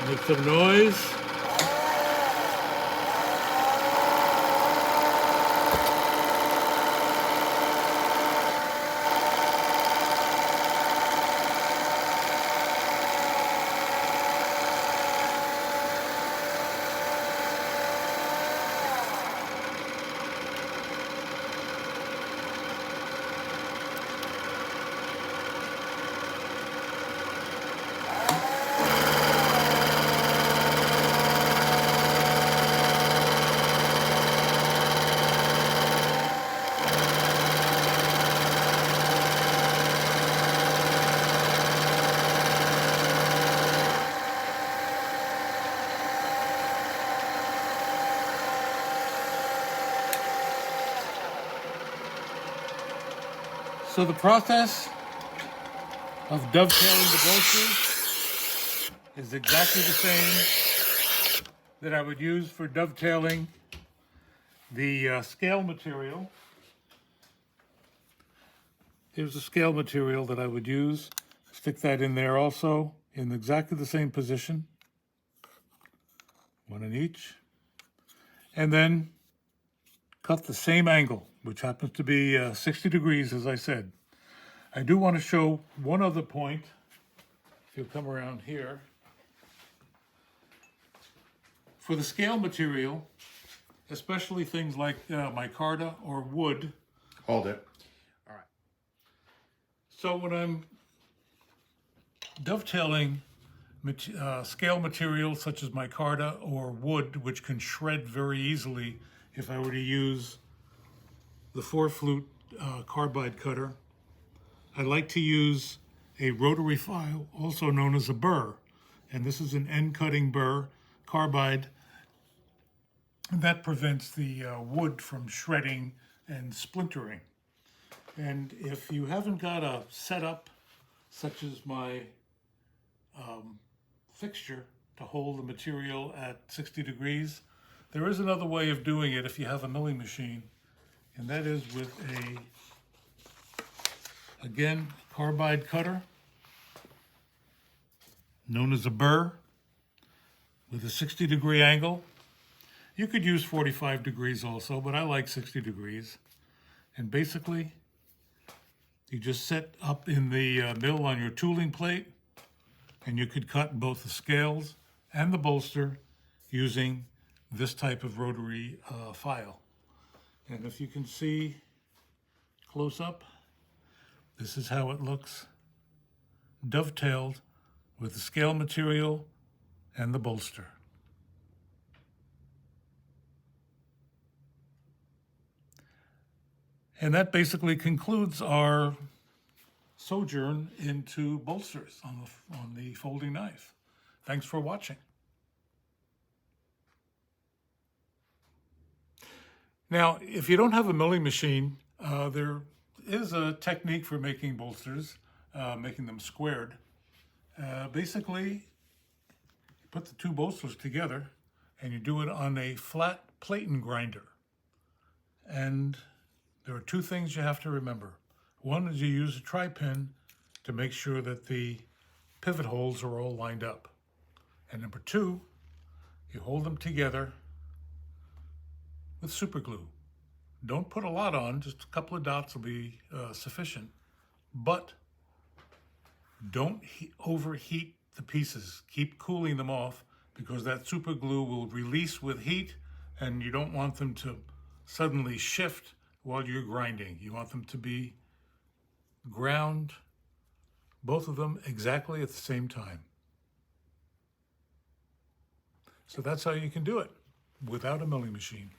Make some noise. So the process of dovetailing the bolsters is exactly the same that I would use for dovetailing the scale material. Here's the scale material that I would use. Stick that in there also in exactly the same position. One in each. And then cut the same angle, which happens to be 60 degrees, as I said. I do want to show one other point. If you'll come around here. For the scale material, especially things like micarta or wood. Hold it. All right. So when I'm dovetailing scale material such as micarta or wood, which can shred very easily if I were to use the 4-flute carbide cutter, I like to use a rotary file, also known as a burr. And this is an end cutting burr, carbide. And that prevents the wood from shredding and splintering. And if you haven't got a setup such as my fixture to hold the material at 60 degrees, there is another way of doing it if you have a milling machine, and that is with again, carbide cutter, known as a burr, with a 60-degree angle. You could use 45 degrees also, but I like 60 degrees. And basically, you just set up in the mill on your tooling plate, and you could cut both the scales and the bolster using this type of rotary file. And if you can see close up, this is how it looks dovetailed with the scale material and the bolster. And that basically concludes our sojourn into bolsters on the folding knife. Thanks for watching. Now, if you don't have a milling machine, there is a technique for making bolsters, making them squared. Basically, you put the two bolsters together and you do it on a flat platen grinder. And there are two things you have to remember. One is you use a tri-pin to make sure that the pivot holes are all lined up. And number two, you hold them together with super glue. Don't put a lot on, just a couple of dots will be sufficient. But don't overheat the pieces. Keep cooling them off because that super glue will release with heat and you don't want them to suddenly shift while you're grinding. You want them to be ground, both of them exactly at the same time. So that's how you can do it without a milling machine.